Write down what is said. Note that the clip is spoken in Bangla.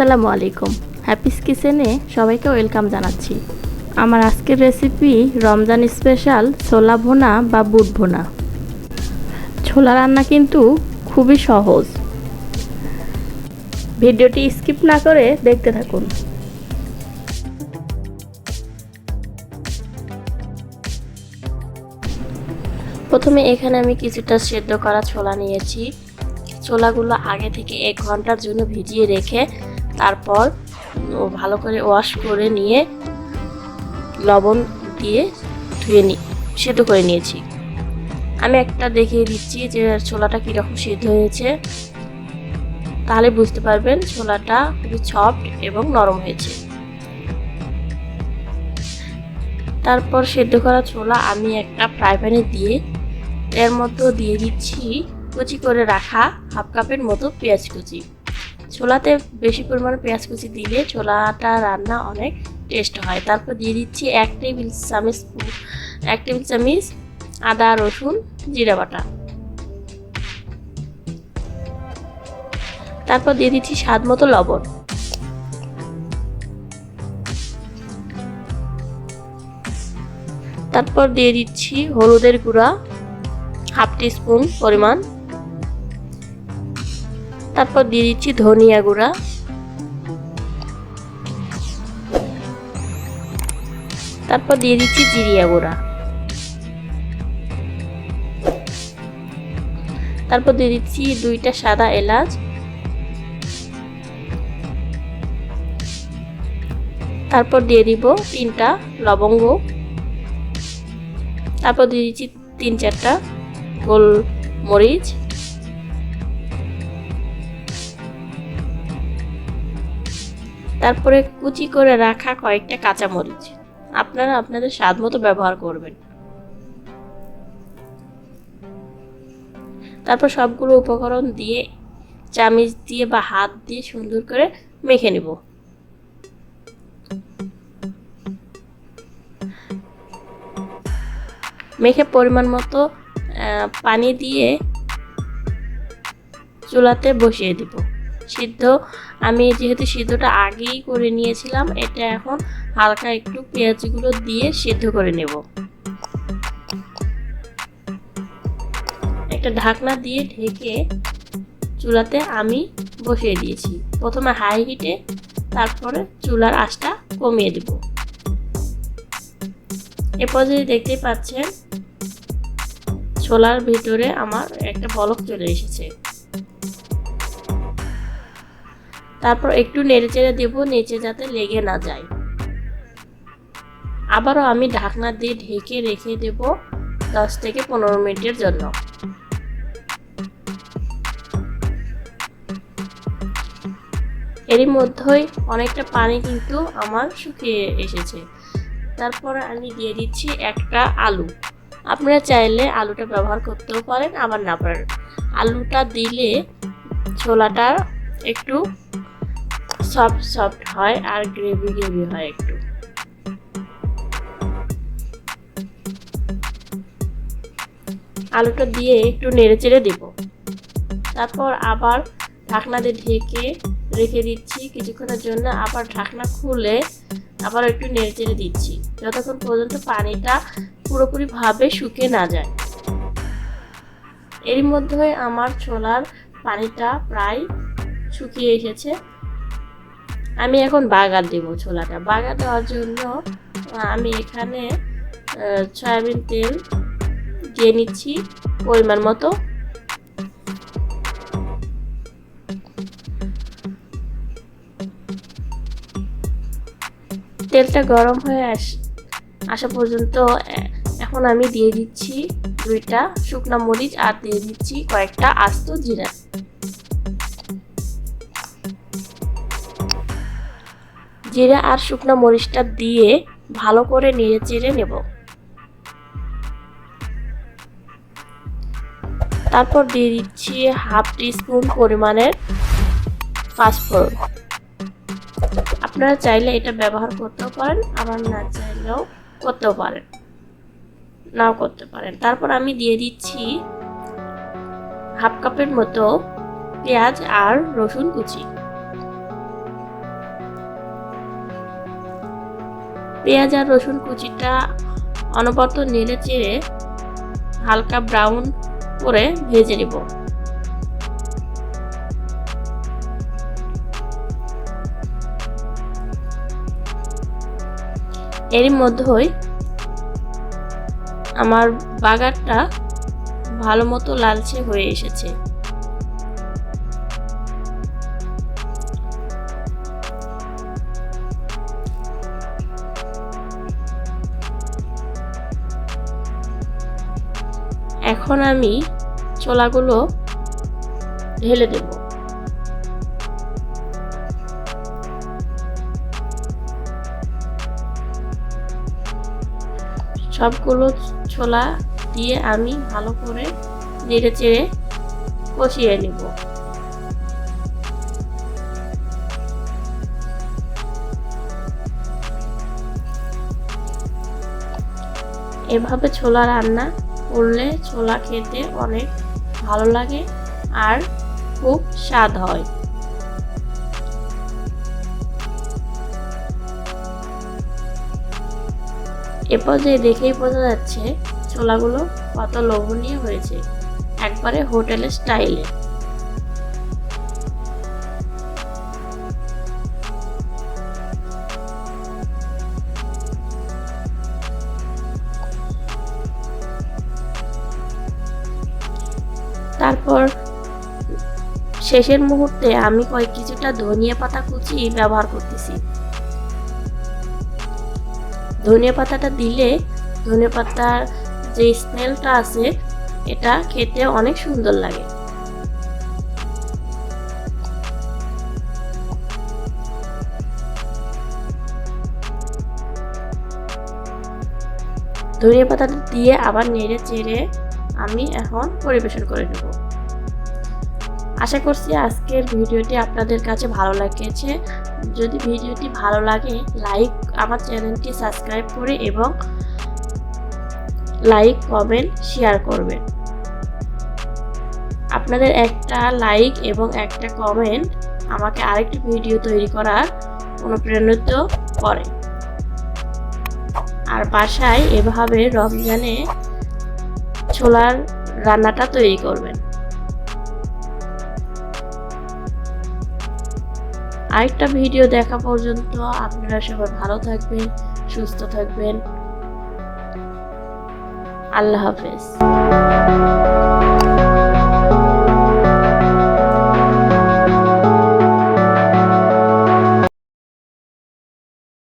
আসসালামু আলাইকুম। হ্যাপিস কিচেনে সবাইকে ওয়েলকাম জানাচ্ছি। আমার আজকের রেসিপি রমজান স্পেশাল ছোলা ভুনা বা বুট ভুনা। ছোলা রান্না কিন্তু খুবই সহজ। ভিডিওটি স্কিপ না করে দেখতে থাকুন। প্রথমে এখানে আমি কিছুটা সেদ্ধ করা ছোলা নিয়েছি। ছোলাগুলো আগে থেকে 1 ঘন্টার জন্য ভিজিয়ে রেখে তারপর ভালো করে ওয়াশ করে নিয়ে লবণ দিয়ে ধুয়ে সেদ্ধ করে নিয়েছি। আমি একটা দেখিয়ে দিচ্ছি যে ছোলাটা কীরকম সিদ্ধ হয়েছে, তাহলে বুঝতে পারবেন ছোলাটা খুবই সফট এবং নরম হয়েছে। তারপর সেদ্ধ করা ছোলা আমি একটা ফ্রাই প্যানে দিয়ে এর মধ্যে দিয়ে দিচ্ছি কুচি করে রাখা হাফ কাপের মতো পেঁয়াজ কুচি। ছোলাতে বেশি পরিমাণে পেঁয়াজ কুচি দিলে ছোলাটা রান্না অনেক টেস্ট হয়। তারপর দিয়ে দিচ্ছি 1 টেবিল চামচ আদা রসুন জিরা বাটা। তারপর দিয়ে দিচ্ছি স্বাদ মতো লবণ। তারপর দিয়ে দিচ্ছি হলুদের গুঁড়া হাফ টিস্পুন পরিমাণ। তারপর দিয়ে দিচ্ছি ধনিয়া গুঁড়া। তারপর দিয়ে দিচ্ছি জিরিয়া গুঁড়া। তারপর দিয়ে দিচ্ছি 2টা সাদা এলাচ। তারপর দিয়ে দিব 3টা লবঙ্গ। তারপর দিয়ে দিচ্ছি 3-4টা গোলমরিচ। তারপরে কুচি করে রাখা কয়েকটা কাঁচামরিচ। আপনারা আপনাদের স্বাদ মতো ব্যবহার করবেন। তারপর সবগুলো উপকরণ দিয়ে চামচ দিয়ে বা হাত দিয়ে সুন্দর করে মেখে নেব। মেখে পরিমাণ মতো পানি দিয়ে চুলাতে বসিয়ে দেব। আমি যেহেতু সিদ্ধটা আগেই করে নিয়েছিলাম, এটা এখন হালকা একটু পেঁয়াজগুলো দিয়ে সিদ্ধ করে নেব। একটা ঢাকনা দিয়ে ঢেকে চুলাতে আমি বসিয়ে দিয়েছি। প্রথমে হাই হিটে, তারপরে চুলার আঁচটা কমিয়ে দেব। এ পর্যায়ে দেখতেই পাচ্ছেন ছোলার ভিতরে আমার একটা বলক চলে এসেছে। তারপর একটু নেড়েচেড়ে দেব, নিচে যাতে লেগে না যায়। আবারও আমি ঢাকনা দিয়ে ঢেকে রেখে দেব 10 থেকে 15 মিনিটের জন্য। এরই মধ্যেই অনেকটা পানি কিন্তু আমার শুকিয়ে এসেছে। তারপরে আমি দিয়ে দিচ্ছি একটা আলু। আপনারা চাইলে আলুটা ব্যবহার করতেও পারেন, আবার না পারেন। আলুটা দিলে ছোলাটা একটু সফট হয় আর গ্রেভি হয় একটু। আলুটা দিয়ে একটু নেড়েচেড়ে দেব। তারপর আবার ঢাকনা দিয়ে ঢেকে রেখে দিচ্ছি কিছুক্ষণের জন্য। আবার ঢাকনা খুলে আবার একটু নেড়েচেড়ে দিচ্ছি যতক্ষণ পর্যন্ত পানিটা পুরোপুরি ভাবে শুকিয়ে না যায়। এর মধ্যে আমার ছোলার পানিটা প্রায় শুকিয়ে এসেছে। আমি এখন বাগার দেব ছোলাটা। বাগার দেওয়ার জন্য আমি এখানে সয়াবিন তেল দিয়ে নিচ্ছি পরিমাণ মতো। তেলটা গরম হয়ে আসা পর্যন্ত এখন আমি দিয়ে দিচ্ছি 2টা শুকনা মরিচ আর দিয়ে দিচ্ছি কয়েকটা আস্ত জিরা। জিরা আর শুকনা মরিচটা দিয়ে ভালো করে নেড়েচেড়ে নেব। তারপর দিয়ে দিচ্ছি হাফ টিস্পুন পরিমাণের পাঁচফোড়ন। আপনারা চাইলে এটা ব্যবহার করতেও পারেন, আবার না চাইলেও নাও করতে পারেন। তারপর আমি দিয়ে দিচ্ছি হাফ কাপের মতো পেঁয়াজ আর রসুন কুচি। পেঁয়াজ আর রসুন কুচিটা অনবরত নেড়ে চেড়ে হালকা ব্রাউন করে ভেজে নিব। এরই মধ্যেই আমার বাগারটা ভালো মতো লালচে হয়ে এসেছে। এখন আমি ছোলাগুলো ঢেলে দেব। সবগুলো ছোলা দিয়ে আমি ভালো করে নেড়ে চেড়ে কষিয়ে নেব। এভাবে ছোলা রান্না করলে ছোলা খেতে অনেক ভালো লাগে আর খুব স্বাদ হয়। এ পর্যায়ে দেখেই বোঝা যাচ্ছে ছোলাগুলো কত লোভনীয় হয়েছে, একবারে হোটেলের স্টাইলে। তারপর শেষের মুহূর্তে আমি কিছুটা ধনিয়া পাতা কুচি ব্যবহার করতেছি। ধনিয়া পাতাটা দিলে ধনিয়া পাতার যে স্মেলটা আছে এটা খেতে অনেক সুন্দর লাগে। ধনিয়া পাতাটা দিয়ে আবার নেড়ে চেড়ে আমি এখন পরিবেশন করে নেব। আশা করছি আজকের ভিডিওটি আপনাদের কাছে ভালো লেগেছে। যদি ভিডিওটি ভালো লাগে আমার চ্যানেলটি সাবস্ক্রাইব করে এবং লাইক কমেন্ট শেয়ার করবেন। আপনাদের একটা লাইক এবং একটা কমেন্ট আমাকে আরেকটি ভিডিও তৈরি করার অনুপ্রাণিত করে। আর বাসায় এভাবে রমজানে ছোলার রান্নাটা তৈরি করবেন। আরেকটা ভিডিও দেখা পর্যন্ত আপনারা সবাই ভালো থাকবেন, সুস্থ থাকবেন। আল্লাহ হাফেজ।